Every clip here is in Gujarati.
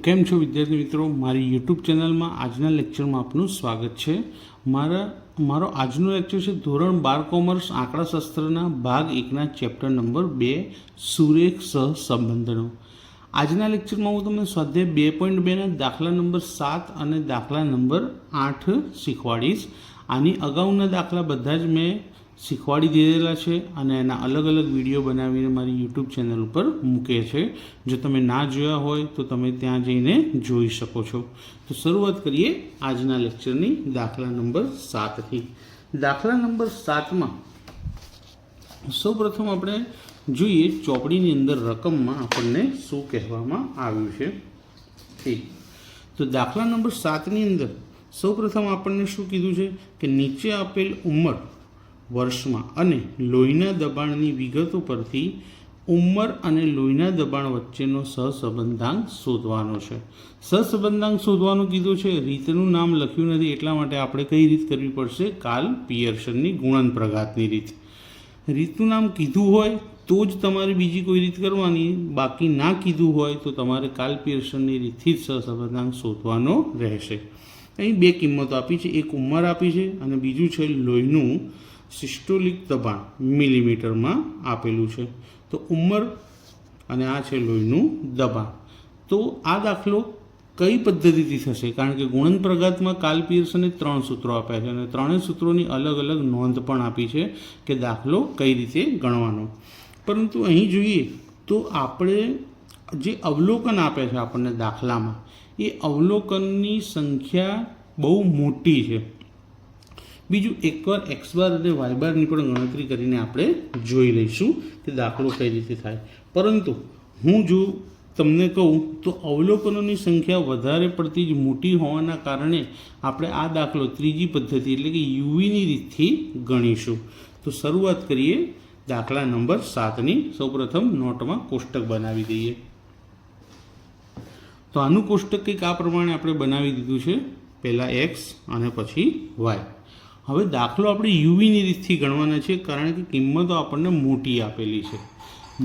કેમ છો વિદ્યાર્થી મિત્રો, મારી યુટ્યુબ ચેનલમાં આજના લેક્ચરમાં આપનું સ્વાગત છે। મારો આજનો લેક્ચર છે ધોરણ 12 કોમર્સ આંકડાશાસ્ત્રના ભાગ 1ના ચેપ્ટર નંબર 2 સુરેખ સહસંબંધનો। આજના લેક્ચરમાં હું તમને સ્વાધ્યાય 2.2ના દાખલા નંબર 7 અને દાખલા નંબર 8 શીખવાડીશ। આની અગાઉના દાખલા બધા જ મેં શીખવાડી દીધેલા છે અને એના અલગ અલગ વિડીયો બનાવીને મારી યુટ્યુબ ચેનલ ઉપર મૂકે છે। જો તમે ના જોયા હોય તો તમે ત્યાં જઈને જોઈ શકો છો। તો શરૂઆત કરીએ આજના લેક્ચરની દાખલા નંબર 7થી। દાખલા નંબર 7માં સૌપ્રથમ આપણે જોઈએ ચોપડીની અંદર રકમમાં આપણને શું કહેવામાં આવ્યું છે। ઠીક, તો દાખલા નંબર 7ની અંદર સૌપ્રથમ આપણને શું કીધું છે કે નીચે આપેલ ઉંમર વર્ષમાં અને લોહીના દબાણની વિગતો પરથી ઉંમર અને લોહીના દબાણ વચ્ચેનો સહસંબંધાંક શોધવાનો છે। સહસંબંધાંક શોધવાનું કીધું છે, રીતનું નામ લખ્યું નથી એટલા માટે આપણે કઈ રીત કરવી પડશે? કાર્લ પિયર્સનની ગુણનપ્રઘાતની રીત। રીતનું નામ કીધું હોય તો જ તમારે બીજી કોઈ રીત કરવાની, બાકી ના કીધું હોય તો તમારે કાર્લ પિયર્સનની રીતથી જ સહસંબંધાંક શોધવાનો રહેશે। અહીં બે કિંમતો આપી છે, એક ઉંમર આપી છે અને બીજું છે લોહીનું સિસ્ટોલિક દબાણ મિલીમીટરમાં આપેલું છે। તો ઉંમર અને આ છે લોહીનું દબાણ। તો આ દાખલો કઈ પદ્ધતિથી થશે? કારણ કે ગુણનપ્રઘાતમાં કાર્લ પિયર્સને 3 સૂત્રો આપ્યા છે અને ત્રણેય સૂત્રોની અલગ અલગ નોંધ પણ આપી છે કે દાખલો કઈ રીતે ગણવાનો। પરંતુ અહીં જોઈએ તો આપણે જે અવલોકન આપે છે આપણને દાખલામાં, એ અવલોકનની સંખ્યા બહુ મોટી છે। બીજું એકવાર એક્સ બાર અને વાય બારની પણ ગણતરી કરીને આપણે જોઈ લઈશું કે દાખલો કઈ રીતે થાય। પરંતુ હું જો તમને કહું તો અવલોકનોની સંખ્યા વધારે પડતી જ મોટી હોવાના કારણે આપણે આ દાખલો ત્રીજી પદ્ધતિ એટલે કે યુવીની રીતથી ગણીશું। તો શરૂઆત કરીએ દાખલા નંબર 7ની। સૌપ્રથમ નોટમાં કોષ્ટક બનાવી દઈએ। તો આનું કોષ્ટક કંઈક આ પ્રમાણે આપણે બનાવી દીધું છે, પહેલાં એક્સ અને પછી વાય। હવે દાખલો આપણે યુવીની રીતથી ગણવાના છે કારણ કે કિંમતો આપણને મોટી આપેલી છે,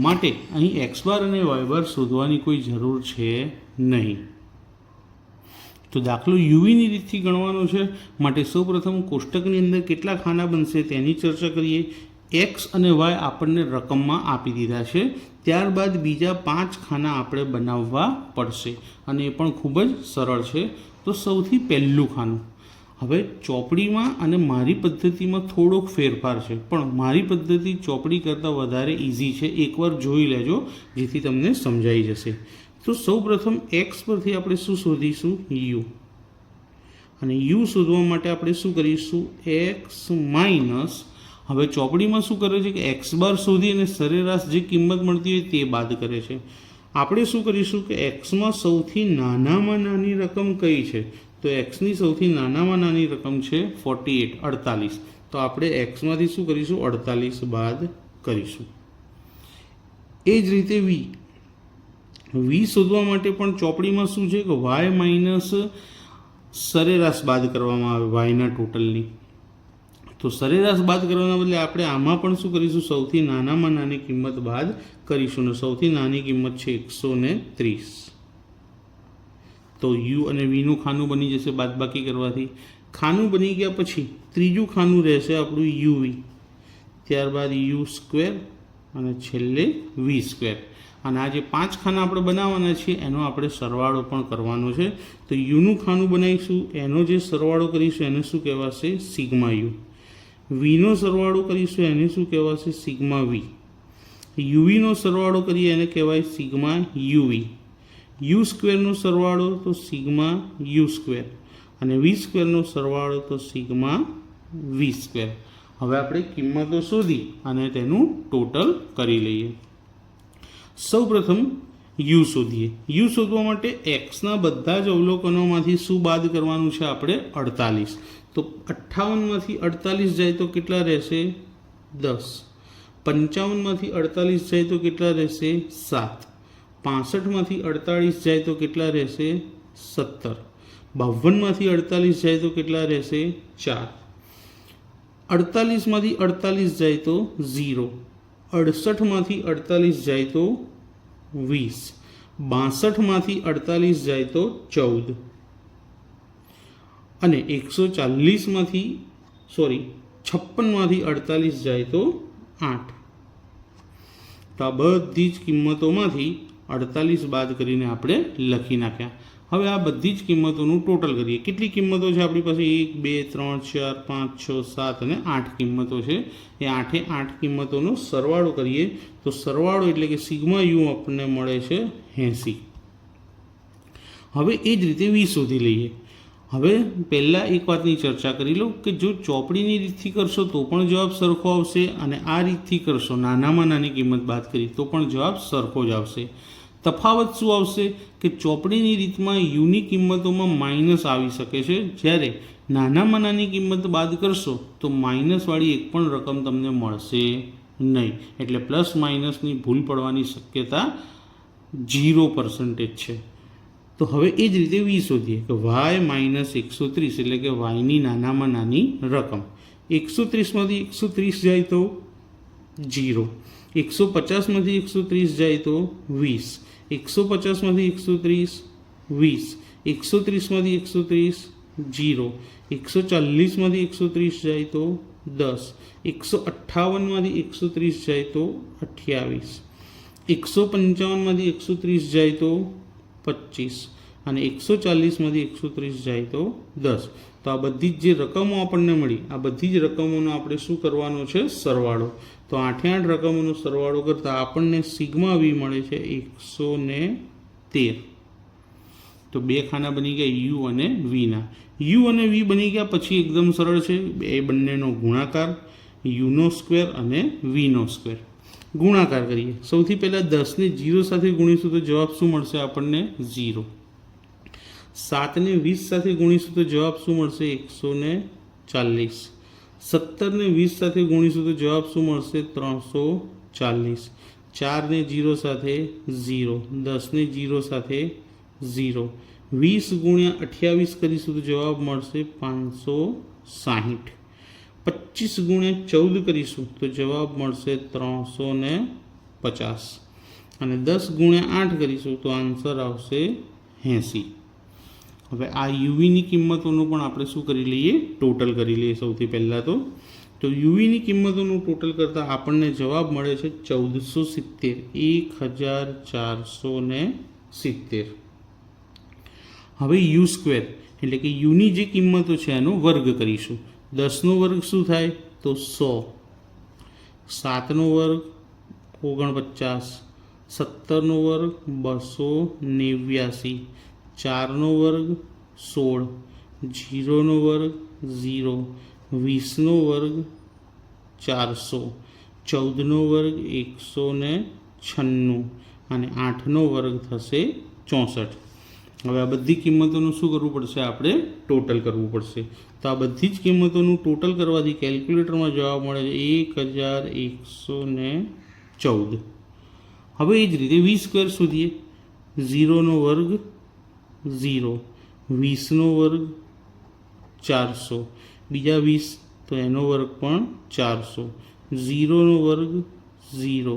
માટે અહીં એક્સ બાર અને વાય બાર શોધવાની કોઈ જરૂર છે નહીં। તો દાખલો યુવીની રીતથી ગણવાનો છે માટે સૌપ્રથમ કોષ્ટકની અંદર કેટલા ખાના બનશે તેની ચર્ચા કરીએ। એક્સ અને વાય આપણને રકમમાં આપી દીધા છે, ત્યારબાદ બીજા 5 ખાના આપણે બનાવવા પડશે અને એ પણ ખૂબ જ સરળ છે। તો સૌથી પહેલું ખાનું, હવે ચોપડીમાં અને મારી પદ્ધતિમાં થોડોક ફેરફાર છે, પણ મારી પદ્ધતિ ચોપડી કરતાં વધારે ઇઝી છે, એકવાર જોઈ લેજો જેથી તમને સમજાઈ જશે। તો સૌપ્રથમ એક્સ પરથી આપણે શું શોધીશું? યુ। અને યુ શોધવા માટે આપણે શું કરીશું? એક્સ માઇનસ, હવે ચોપડીમાં શું કરે છે કે એક્સ બાર શોધી અને સરેરાશ જે કિંમત મળતી હોય તે બાદ કરે છે। આપણે શું કરીશું કે એક્સમાં સૌથી નાનામાં નાની રકમ કઈ છે? તો એક્સની સૌથી નાનામાં નાની રકમ છે 48। તો આપણે એક્સમાંથી શું કરીશું? 48 બાદ કરીશું। એ જ રીતે વી શોધવા માટે પણ ચોપડીમાં શું છે કે વાય માઇનસ સરેરાશ બાદ કરવામાં આવે વાયના ટોટલની। તો સરેરાશ બાદ કરવાના બદલે આપણે આમાં પણ શું કરીશું? સૌથી નાનામાં નાની કિંમત બાદ કરીશું ને સૌથી નાની કિંમત છે 130। તો યુ અને વીનું ખાનું બની જશે બાદબાકી કરવાથી। ખાનું બની ગયા પછી ત્રીજું ખાનું રહેશે આપણું યુવી, ત્યારબાદ યુ સ્ક્વેર અને છેલ્લે વી સ્ક્વેર। અને આ જે 5 ખાના આપણે બનાવવાના છીએ એનો આપણે સરવાળો પણ કરવાનો છે। તો યુનું ખાનું બનાવીશું, એનો જે સરવાળો કરીશું એને શું કહેવાશે? Sigma you. વીનો સરવાળો કરીશું એને શું કહેવાશે? સિગ્મા વી। યુવીનો સરવાળો કરીએ એને કહેવાય સિગ્મા યુવી। યુ સ્ક્વેરનો સરવાળો તો સિગ્મા યુ સ્ક્વેર અને વી સ્ક્વેરનો સરવાળો તો સિગ્મા વી સ્ક્વેર। હવે આપણે કિંમતો શોધી અને તેનું ટોટલ કરી લઈએ। સૌપ્રથમ યુ શોધીએ। યુ શોધવા માટે એક્સના બધા જ અવલોકનોમાંથી શું બાદ કરવાનું છે? આપણે 48। તો 58માંથી 48 જાય તો કેટલા રહેશે? 10। 55માંથી 48 જાય તો કેટલા રહેશે? 7। 65માંથી 48 જાય તો કેટલા રહેશે? 17। 52માંથી 48 જાય તો કેટલા રહેશે? 4। 48માંથી 48 જાય તો 0। 68માંથી 48 જાય તો 20। 62માંથી 48 જાય તો 14 અને 56માંથી 48 જાય તો 8. તો આ બધી જ કિંમતોમાંથી 48 બાદ કરીને આપણે લખી નાખ્યા. હવે આ બધી જ કિંમતોનું ટોટલ કરીએ. કેટલી કિંમતો છે આપણી પાસે? 1 2 3 4 5 6 7 અને 8 કિંમતો છે. એ 8 કિંમતોનો સરવાળો કરીએ તો સરવાળો એટલે કે સિગ્મા યુ આપણને મળે છે 80. હવે એ જ રીતે વી શોધી લઈએ. હવે પહેલાં એક વાતની ચર્ચા કરી લઉં કે જો ચોપડીની રીતથી કરશો તો પણ જવાબ સરખો આવશે અને આ રીતથી કરશો, નાનામાં નાની કિંમત બાદ કરી તો પણ જવાબ સરખો જ આવશે. તફાવત શું આવશે કે ચોપડીની રીતમાં યુની કિંમતોમાં માઇનસ આવી શકે છે, જ્યારે નાનામાં નાની કિંમત બાદ કરશો તો માઇનસવાળી એક પણ રકમ તમને મળશે નહીં. એટલે પ્લસ માઇનસની ભૂલ પડવાની શક્યતા 0% છે. તો હવે એ જ રીતે વી શોધીએ કે વાય માઇનસ 130 એટલે કે વાયની નાનામાં નાની રકમ. 130માંથી 130 જાય તો 0, 150માંથી 130 જાય તો 20, 150માંથી 130 20, 130માંથી 130 0, 140માંથી 130 જાય તો 10, 158માંથી 130 જાય તો 28, 155માંથી 130 જાય તો 25 અને 140માંથી 130 જાય તો 10. તો આ બધી જ જે રકમો આપણને મળી, આ બધી જ રકમોનો આપણે શું કરવાનો છે? સરવાળો. તો 8 રકમોનો સરવાળો કરતાં આપણને સિગ્મા વી મળે છે 113. તો બે ખાના બની ગયા યુ અને વીના. યુ અને વી બની ગયા પછી એકદમ સરળ છે, એ બંનેનો ગુણાકાર, યુનો સ્ક્વેર અને વીનો સ્ક્વેર. ગુણાકાર કરીએ. સૌથી પહેલાં 10ને 0 સાથે ગુણીશું તો જવાબ શું મળશે આપણને? 0. 7ને 20 સાથે ગુણીશું તો જવાબ શું મળશે? 140. 17ને 20 સાથે ગુણીશું તો જવાબ શું મળશે? 340. 4ને 0 સાથે 0, 10ને 0 સાથે 0, 20 ગુણ્યા 28 કરીશું તો જવાબ મળશે 560. 25 ગુણ્યા 14 કરીશું તો જવાબ મળશે 350 અને 10 ગુણ્યા 8 કરીશું તો આન્સર આવશે 80. હવે આ યુવીની કિંમતોનું પણ આપણે શું કરી લઈએ? ટોટલ કરી લઈએ. સૌથી પહેલાં તો યુવીની કિંમતોનું ટોટલ કરતાં આપણને જવાબ મળે છે 1470, 1470. હવે યુ સ્ક્વેર એટલે કે યુની જે કિંમતો છે એનો વર્ગ કરીશું. 10નો વર્ગ શું થાય? તો 100, 7નો વર્ગ 49, 17નો વર્ગ 289, 4નો વર્ગ 16, 0નો વર્ગ 0, 20નો વર્ગ 400, 14નો વર્ગ 196 અને 8નો વર્ગ થશે 64. હવે આ બધી કિંમતોનું શું કરવું પડશે? આપણે ટોટલ કરવું પડશે. તો આ બધી જ કિંમતોનું ટોટલ કરવાથી કેલ્ક્યુલેટરમાં જવાબ મળે છે 1114. હવે એ જ રીતે વી સ્ક્વેર શોધીએ. 0નો વર્ગ 0, 20નો વર્ગ 400, બીજા 20 તો એનો વર્ગ પણ 400, 0નો વર્ગ 0,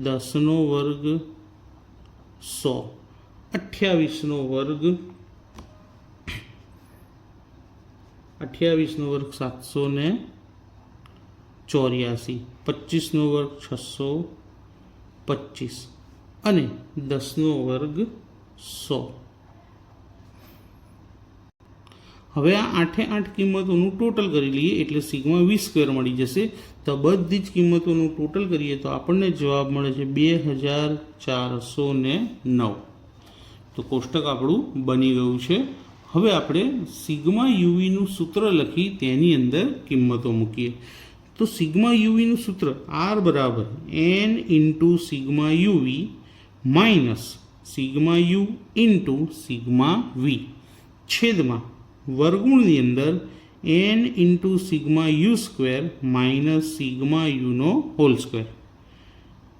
10નો વર્ગ 100, 28નો વર્ગ 784, 25નો વર્ગ 625 અને 10નો વર્ગ 100. હવે આ 8 કિંમતોનું ટોટલ કરી લઈએ એટલે સિગ્મા વી સ્ક્વેર મળી જશે. તો બધી જ કિંમતોનું ટોટલ કરીએ તો આપણને જવાબ મળે છે 2409. તો કોષ્ટક આપણું બની ગયું છે. હવે આપણે સિગ્મા યુવીનું સૂત્ર લખી તેની અંદર કિંમતો મૂકીએ. તો સિગ્મા યુવીનું સૂત્ર R બરાબર n into sigma UV minus sigma U into sigma V છેદમાં વર્ગમૂળની અંદર n into sigma U square minus sigma યુનો હોલ સ્ક્વેર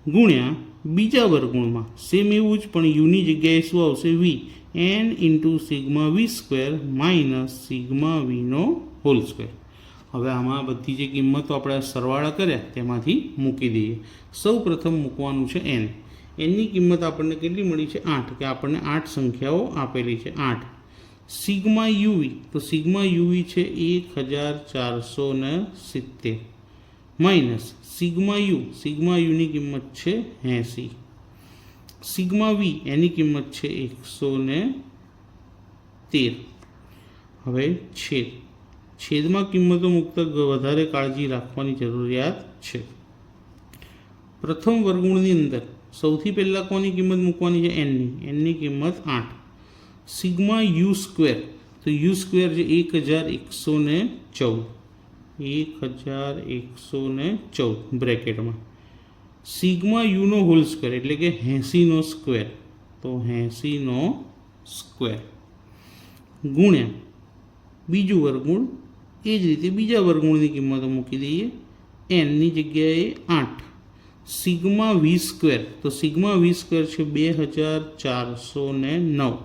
ગુણ્યા બીજા વર્ગમૂળમાં સેમ એવું જ પણ યુની જગ્યાએ શું આવશે? V n into sigma V square minus sigma વીનો હોલ સ્ક્વેર. હવે આમાં બધી જે કિંમતો આપણે સરવાળા કર્યા તેમાંથી મૂકી દઈએ. સૌ પ્રથમ મૂકવાનું છે n. એની કિંમત આપણને કેટલી મળી છે 8 કે આપણને 8 સંખ્યાઓ આપેલી છે 8 સિગ્મા યુવી તો સિગ્મા યુવી છે 1470 માઇનસ સિગ્મા યુની કિંમત છે 80 સિગ્મા વી એની કિંમત છે 113 હવે છેદમાં કિંમતો મૂકતા વધારે કાળજી રાખવાની જરૂરિયાત છે પ્રથમ વર્ગમૂળની અંદર સૌથી પહેલાં કોની કિંમત મૂકવાની છે એનની કિંમત 8 સિગ્મા યુ સ્ક્વેર તો યુ સ્ક્વેર છે 1114 બ્રેકેટમાં સિગ્મા યુનો હોલ સ્ક્વેર એટલે કે 80નો સ્ક્વેર તો 80નો સ્ક્વેર ગુણ્યા બીજું વર્ગમૂળ એ જ રીતે બીજા વર્ગમૂળની કિંમતો મૂકી દઈએ એનની જગ્યાએ 8 સિગ્મા વી સ્ક્વેર તો સિગ્મા વી સ્ક્વેર છે 2409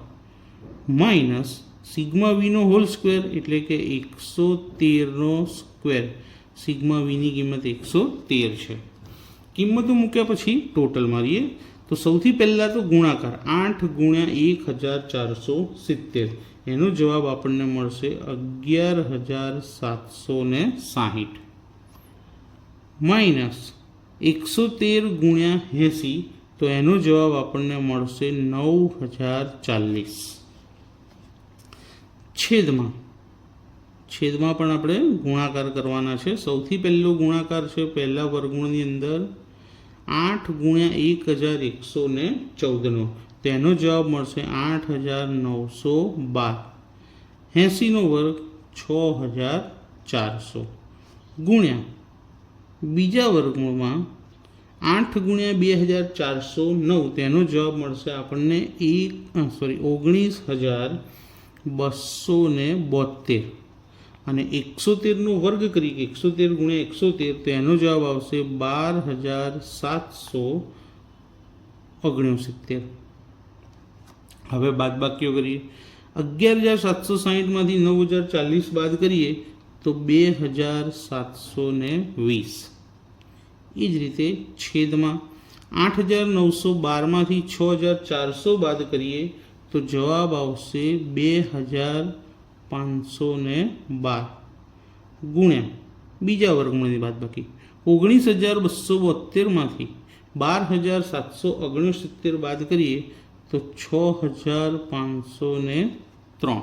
માઇનસ સિગ્મા વીનો હોલ સ્ક્વેર એટલે કે 113નો સ્ક્વેર સિગ્મા વીની કિંમત 113 છે કિંમતો મૂક્યા પછી ટોટલ મારીએ તો સૌથી પહેલાં તો ગુણાકાર 8 ગુણ્યા 1470 એનો જવાબ આપણને મળશે 11760 માઇનસ 113 ગુણ્યા 80 તો એનો જવાબ આપણને મળશે 9040 છેદમાં પણ આપણે ગુણાકાર કરવાના છે સૌથી પહેલો ગુણાકાર છે પહેલા વર્ગમૂળની અંદર 8 ગુણ્યા 1114નો તેનો જવાબ મળશે 8912 80નો વર્ગ 6400 ગુણ્યા બીજા વર્ગમૂળમાં 8 ગુણ્યા 2409 તેનો જવાબ મળશે આપણને 19272 અને 113નો વર્ગ કરી 113 ગુણ્યા 113 તો એનો જવાબ આવશે 12769 હવે બાદબાકીઓ કરીએ 11760 માંથી 9040 બાદ કરીએ તો 2720 એ જ રીતે છેદમાં 8912 માંથી 6400 બાદ કરીએ તો જવાબ આવશે 2512 ગુણ્યા બીજા વર્ગમૂળની બાદબાકી 19272 માંથી 12769 બાદ કરીએ તો 6503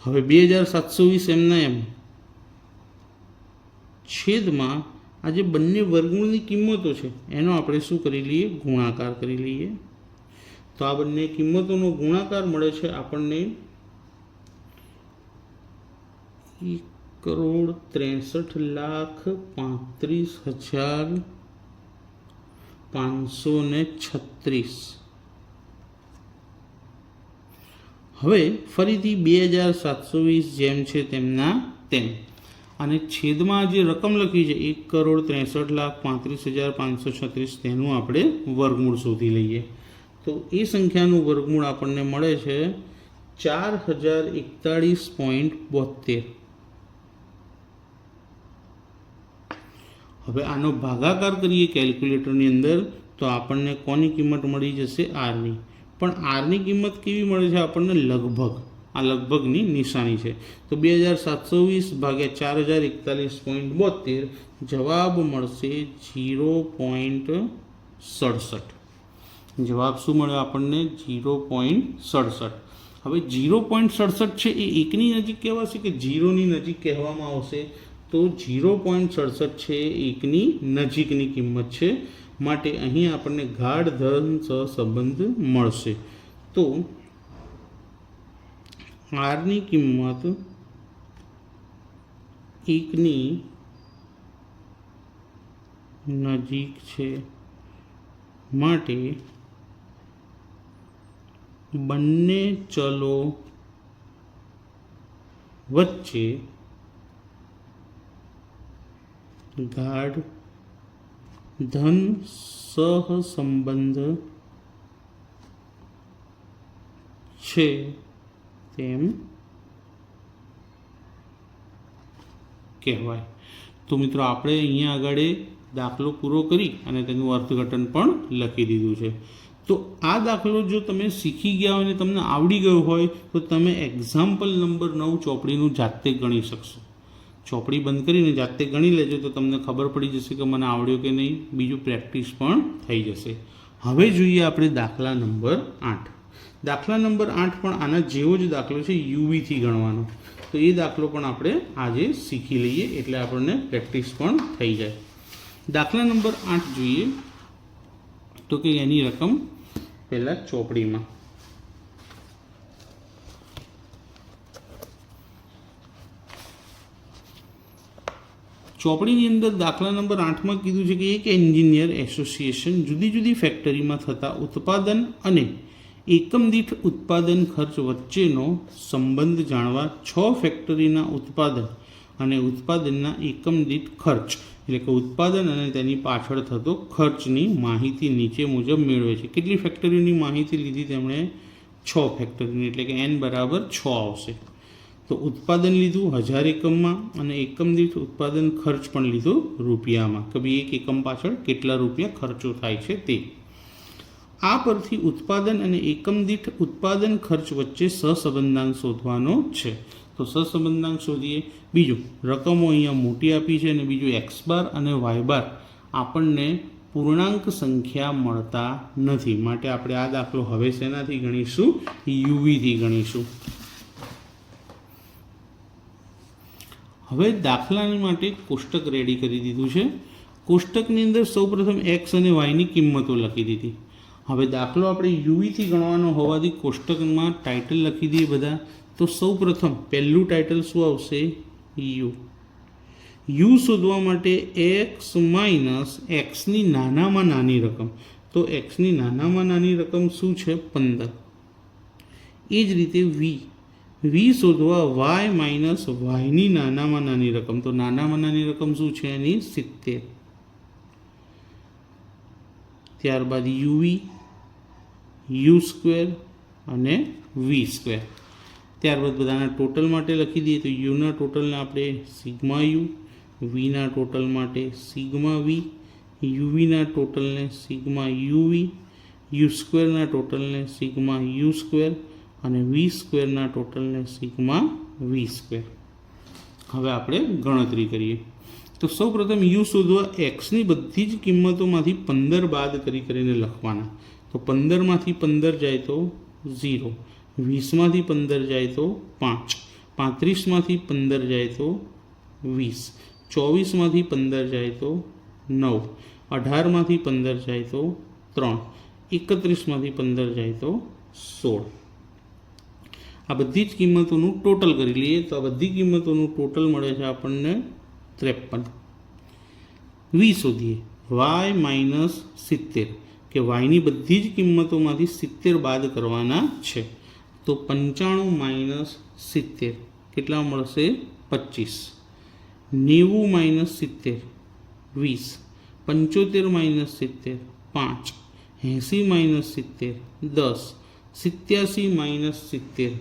હવે 2720 એમના એમ છેદમાં આ જે બંને વર્ગમૂળની કિંમતો છે એનો આપણે શું કરી લઈએ ગુણાકાર કરી લઈએ તો આ બંને કિંમતોનો ગુણાકાર મળે છે આપણને 1,63,35,536 હવે ફરીથી 2720 જેમ છે તેમના તેમ અને છેદમાં જે રકમ લખી છે 1,63,35,536 તેનું આપણે વર્ગમૂળ શોધી લઈએ તો એ સંખ્યાનું વર્ગમૂળ આપણને મળે છે 4041.72 હવે આનો ભાગાકાર કરીએ કેલ્ક્યુલેટરની અંદર તો આપણને કોની કિંમત મળી જશે આરની પણ આરની કિંમત કેવી મળે છે આપણને લગભગ આ લગભગની નિશાની છે તો 2720 ભાગ્યા 4041.72 જવાબ મળશે 0.67 જવાબ શું મળ્યો આપણને 0.67 હવે 0.67 છે એ એકની નજીક કહેવાશે કે 0ની નજીક કહેવામાં આવશે તો 0.67 છે એકની નજીકની કિંમત છે માટે અહીં આપણને ગાઢ ધન સહસંબંધ મળશે તો આરની કિંમત એકની નજીક છે માટે બંને ચલો વચ્ચે ગાઢ ધન સહસંબંધ છે તેમ કહેવાય તો મિત્રો આપણે અહીંયા આગળ દાખલો પૂરો કરી અને તેનું અર્થઘટન પણ લખી દીધું છે. તો આ દાખલો જો તમે શીખી ગયા હોય અને તમને આવડી ગયો હોય તો તમે એક્ઝામ્પલ નંબર 9 ચોપડીનું જાતે ગણી શકશો. ચોપડી બંધ કરીને જાતે ગણી લેજો તો તમને ખબર પડી જશે કે મને આવડ્યો કે નહીં. બીજું પ્રેક્ટિસ પણ થઈ જશે. હવે જોઈએ આપણે દાખલા નંબર 8. દાખલા નંબર 8 પણ આના જેવો જ દાખલો છે, યુવીથી ગણવાનો. તો એ દાખલો પણ આપણે આજે શીખી લઈએ એટલે આપણને પ્રેક્ટિસ પણ થઈ જાય. દાખલા નંબર 8 જોઈએ તો કે એની રકમ પહેલાં ચોપડીમાં ચોપડીની અંદર દાખલા નંબર 8માં કીધું છે કે એક એન્જિનિયર એસોસિએશન જુદી જુદી ફેક્ટરીમાં થતા ઉત્પાદન અને એકમ દીઠ ઉત્પાદન ખર્ચ વચ્ચેનો સંબંધ જાણવા 6 ફેક્ટરીના ઉત્પાદન અને ઉત્પાદનના એકમ દીઠ ખર્ચ એટલે કે ઉત્પાદન અને તેની પાછળ થતો ખર્ચની માહિતી નીચે મુજબ મેળવે છે. કેટલી ફેક્ટરીની માહિતી લીધી તેમણે? 6 ફેક્ટરીની, એટલે કે n બરાબર 6 આવશે. તો ઉત્પાદન લીધું 1000 એકમમાં અને એકમ દીઠ ઉત્પાદન ખર્ચ પણ લીધો રૂપિયામાં, કે ભાઈ એક એકમ પાછળ કેટલા રૂપિયા ખર્ચો થાય છે તે. આ પરથી ઉત્પાદન અને એકમ દીઠ ઉત્પાદન ખર્ચ વચ્ચે સહસંબંધાંક શોધવાનો છે. તો સહસંબંધાંક શોધીએ. બીજું, રકમો અહીંયા મોટી આપી છે અને બીજું એક્સ બાર અને વાય બાર આપણને પૂર્ણાંક સંખ્યા મળતા નથી, માટે આપણે આ દાખલો હવે શેનાથી ગણીશું? યુવીથી ગણીશું. હવે દાખલાની માટે કોષ્ટક રેડી કરી દીધું છે. કોષ્ટકની અંદર સૌપ્રથમ એક્સ અને વાયની કિંમતો લખી દીધી. હવે દાખલો આપણે યુવીથી ગણવાનો હોવાથી કોષ્ટકમાં ટાઇટલ લખી દઈએ બધા. તો સૌપ્રથમ પહેલું ટાઇટલ શું આવશે? યુ. યુ શોધવા માટે એક્સ માઇનસ એક્સની નાનામાં નાની રકમ. તો એક્સની નાનામાં નાની રકમ શું છે? 15. એ જ રીતે વી. વી શોધવા વાય માઇનસ વાયની નાનામાં નાની રકમ. તો નાનામાં નાની રકમ શું છે એની? 70. ત્યારબાદ યુવી, યુ સ્ક્વેર અને વી સ્ક્વેર. ત્યારબાદ બધાના ટોટલ માટે લખી દઈએ. તો યુના ટોટલને આપણે સિગ્મા યુ, વીના ટોટલ માટે સિગ્મા વી, યુવીના ટોટલને સિગ્મા યુવી, યુ સ્ક્વેરના ટોટલને સિગ્મા યુ સ્ક્વેર અને વી સ્ક્વેરના ટોટલને સિગ્મા વી સ્ક્વેર. હવે આપણે ગણતરી કરીએ. તો સૌપ્રથમ યુ શોધવા એક્સની બધી જ કિંમતોમાંથી 15 બાદ કરીને લખવાના. તો 15માંથી 15 જાય તો 0, 20માંથી 15 જાય તો 5, 35માંથી 15 જાય તો 20, 24માંથી 15 જાય તો 9, 18માંથી 15 જાય તો 3, 31માંથી 15 જાય તો 16. આ બધી જ કિંમતોનું ટોટલ કરી લઈએ. તો આ બધી કિંમતોનું ટોટલ મળે છે આપણને 53. વી શોધીએ. વાય માઇનસ 70, કે વાયની બધી જ કિંમતોમાંથી 70 બાદ કરવાના છે. તો 95 માઇનસ 70 કેટલા મળશે? 25. 90 minus 70 20, 75 minus 70 5, 80 minus 70 10, 87 minus 70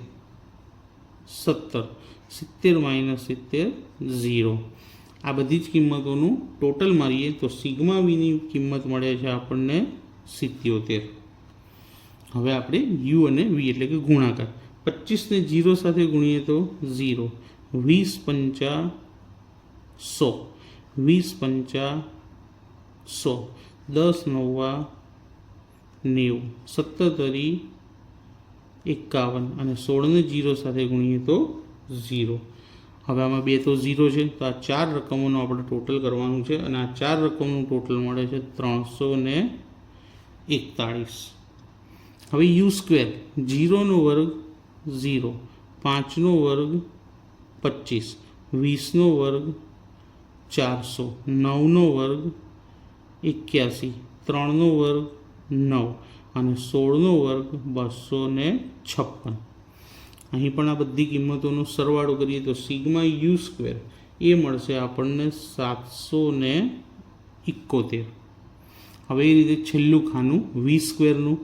17, 70 minus 70 0. આ બધી જ કિંમતોનું ટોટલ મારીએ તો સિગ્મા વીની કિંમત મળે છે આપણને 77. હવે આપણે યુ અને વી એટલે કે ગુણાકાર. 25ને 0 સાથે ગુણીએ તો 0, 20 પંચા 100, 20 પંચા 100, 10 નવા 90, 17 તરી 51 અને 16ને 0 સાથે ગુણીએ તો 0. હવે આમાં 2 તો 0 છે, તો આ 4 રકમોનું આપણે ટોટલ કરવાનું છે અને આ 4 રકમનું ટોટલ મળે છે 341. હવે યુ સ્ક્વેર. 0નો વર્ગ 0, 5નો વર્ગ 25, 20નો વર્ગ 400, 9નો વર્ગ 81, 3નો વર્ગ 9 અને 16નો વર્ગ 256. અહીં પણ આ બધી કિંમતોનો સરવાળો કરીએ તો સિગ્મા યુ સ્ક્વેર એ મળશે આપણને 771. હવે એ રીતે છેલ્લું ખાનું વી સ્ક્વેરનું.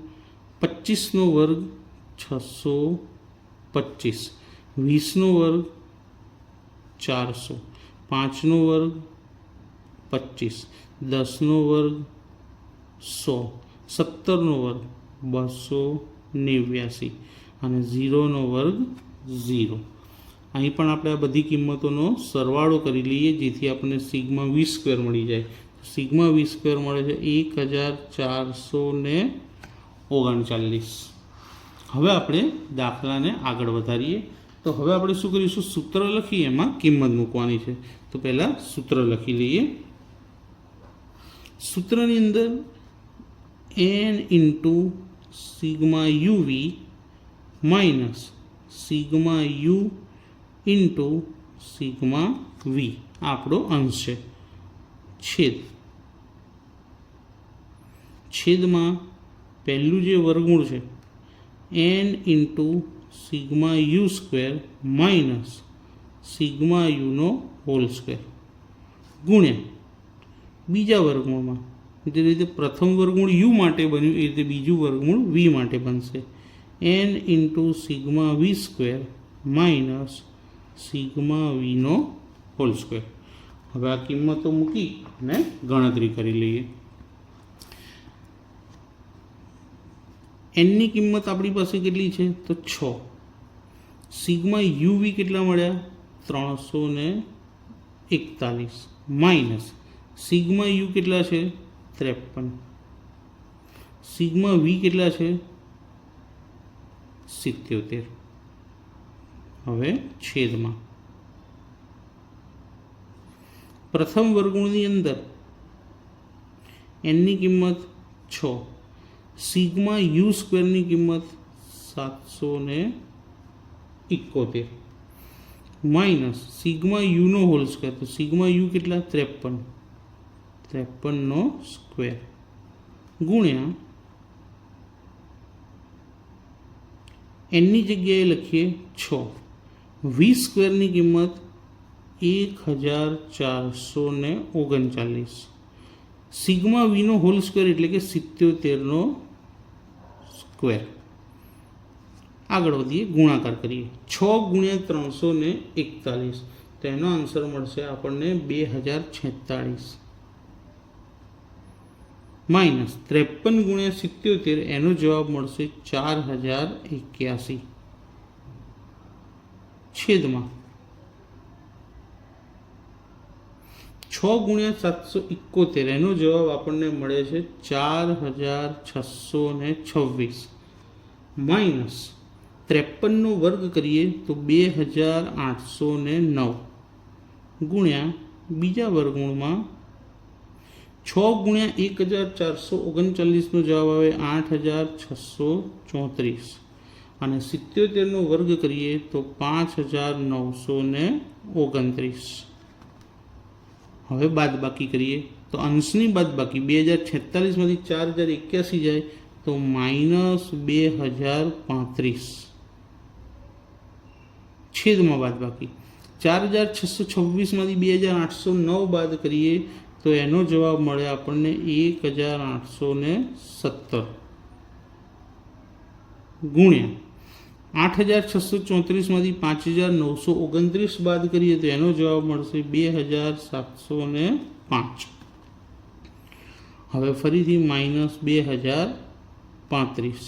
25નો વર્ગ 625, 20નો વર્ગ 400, 5નો વર્ગ 25, 10નો વર્ગ 100, 17નો વર્ગ 289 અને 0નો વર્ગ 0. અહીં પણ આપણે આ બધી કિંમતોનો સરવાળો કરી લઈએ જેથી આપણને સિગ્મા વી સ્ક્વેર મળી જાય. સિગ્મા વી સ્ક્વેર મળે છે 1439. હવે આપણે દાખલાને આગળ વધારીએ. તો હવે આપણે શું કરીશું, સૂત્ર લખી એમાં કિંમત મૂકવાની છે. તો પહેલાં સૂત્ર લખી લઈએ. સૂત્રની અંદર n into sigma UV minus sigma U into sigma V આપણો અંશ છે. છેદમાં પહેલું જે વર્ગમૂળ છે n into sigma U square minus sigma યુનો હોલ સ્ક્વેર ગુણ્યા બીજા વર્ગમૂળમાં જે રીતે પ્રથમ વર્ગમૂળ યુ માટે બન્યું એ રીતે બીજું વર્ગમૂળ વી માટે બનશે n into sigma V square minus sigma વીનો હોલ સ્ક્વેર. હવે આ કિંમતો મૂકી અને ગણતરી કરી લઈએ. એનની કિંમત આપણી પાસે કેટલી છે તો 6. સિગ્મા યુવી કેટલા મળ્યા 341 માઇનસ સિગ્મા યુ કેટલા છે 53. સિગ્મા વી કેટલા છે 77. હવે છેદમાં પ્રથમ વર્ગમૂળની અંદર એનની કિંમત 6, સિગ્મા યુ સ્ક્વેરની કિંમત 771 માઇનસ સિગ્મા યુનો હોલ સ્ક્વેર. તો સિગ્મા યુ કેટલા 53નો સ્ક્વેર ગુણ્યા એનની જગ્યાએ લખીએ 6. વી સ્ક્વેરની કિંમત 1439. સિગ્મા વીનો હોલ સ્ક્વેર એટલે કે 77નો સ્ક્વેર. આગળ વધીએ, ગુણાકાર કરીએ. 6 ગુણ્યા 341 તો એનો આન્સર મળશે આપણને 2046 માઇનસ 53 ગુણ્યા 77 એનો જવાબ મળશે 4081 છેદમાં 6 ગુણ્યા 771 એનો જવાબ આપણને મળે છે 4626 માઇનસ 53નો વર્ગ કરીએ તો 2809 ગુણ્યા બીજા વર્ગમૂળમાં 6 ગુણ્યા 1439નો જવાબ આવે 8634 અને 77નો વર્ગ કરીએ તો 5929. હવે બાદબાકી કરીએ તો અંશની બાદબાકી 2046માંથી 4081 જાય તો માઇનસ 2035 છેદમાં બાદબાકી 4626માંથી 2809 બાદ કરીએ તો એનો જવાબ મળે આપણને 1817 ગુણ્યા 8634માંથી 5929 બાદ કરીએ તો એનો જવાબ મળશે 2705. હવે ફરીથી માઇનસ 2035.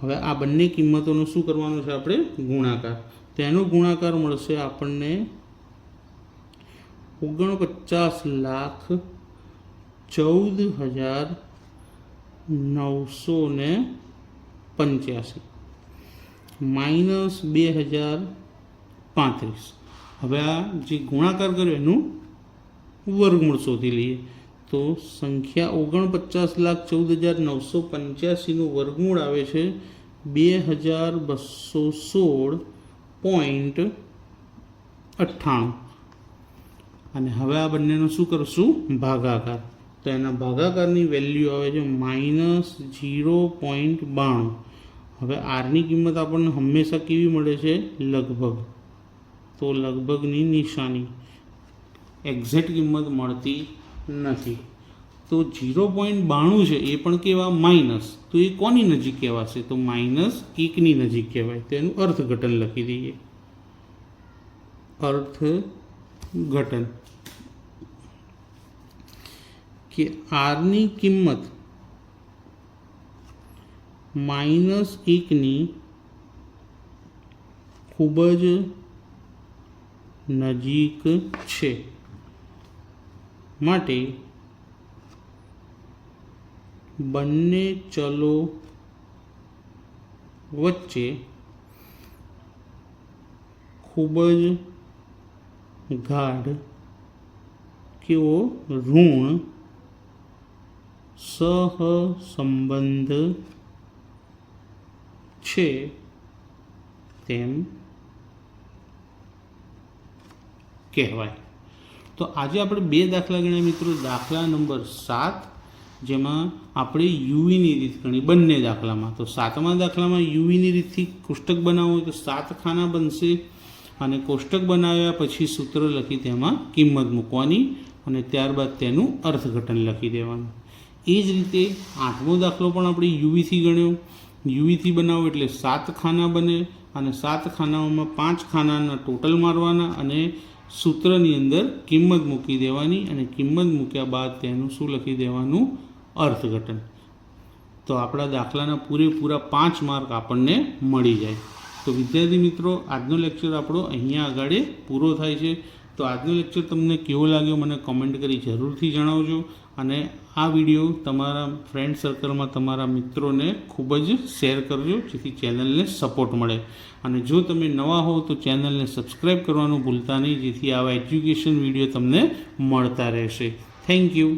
હવે આ બંને કિંમતોનો શું કરવાનો છે આપણે ગુણાકાર. તેનો ગુણાકાર મળશે આપણને 49,14,985 માઇનસ 2035. હવે આ જે ગુણાકાર કર્યો એનું વર્ગમૂળ શોધી લઈએ. તો સંખ્યા 49,14,985નું વર્ગમૂળ આવે છે 2216.98 અને હવે આ બંનેનો શું કરશું ભાગાકાર. તો એના ભાગાકારની વેલ્યુ આવે છે -0.92. હવે આરની કિંમત આપણને હંમેશા કેવી મળે છે લગભગ. તો લગભગની નિશાની એક્ઝેક્ટ કિંમત મળતી નથી. તો 0.92 છે એ પણ કેવા માઇનસ. તો એ કોની નજીક કહેવાશે તો -1ની નજીક કહેવાય. તો એનું અર્થઘટન લખી દઈએ. અર્થઘટન કે આરની કિંમત -1ની ખૂબ જ નજીક છે, માટે બંને ચલો વચ્ચે ખૂબ જ ગાઢ કેવો ઋણ સહસંબંધ છે તેમ કહેવાય. તો આજે આપણે 2 દાખલા ગણ્યા મિત્રો. દાખલા નંબર 7 જેમાં આપણે યુવીની રીત ગણી બંને દાખલામાં. તો 7મા દાખલામાં યુવીની રીતથી કોષ્ટક બનાવવું હોય તો 7 ખાના બનશે અને કોષ્ટક બનાવ્યા પછી સૂત્ર લખી તેમાં કિંમત મૂકવાની અને ત્યારબાદ તેનું અર્થઘટન લખી દેવાનું. એ જ રીતે 8મો દાખલો પણ આપણે યુવીથી ગણ્યો. યુવીથી બનાવો એટલે 7 ખાના બને અને 7 ખાનાઓમાં 5 ખાનાના ટોટલ મારવાના અને સૂત્રની અંદર કિંમત મૂકી દેવાની અને કિંમત મૂક્યા બાદ તેનું શું લખી દેવાનું? અર્થઘટન. તો આપણા દાખલાના પૂરેપૂરા 5 માર્ક આપણને મળી જાય. તો વિદ્યાર્થી મિત્રો, આજનો લેક્ચર આપણો અહીંયા આગળ પૂરો થાય છે. તો આજનો લેક્ચર તમને કેવો લાગ્યો મને કમેન્ટ કરી જરૂરથી જણાવજો અને આ વિડીયો તમારા ફ્રેન્ડ સર્કલમાં તમારા મિત્રોને ખૂબ જ શેર કરજો, જેથી ચેનલને સપોર્ટ મળે. અને જો તમે નવા હો તો ચેનલને સબસ્ક્રાઈબ કરવાનું ભૂલતા નહીં, જેથી આવા એજ્યુકેશન વિડીયો તમને મળતા રહેશે. Thank you.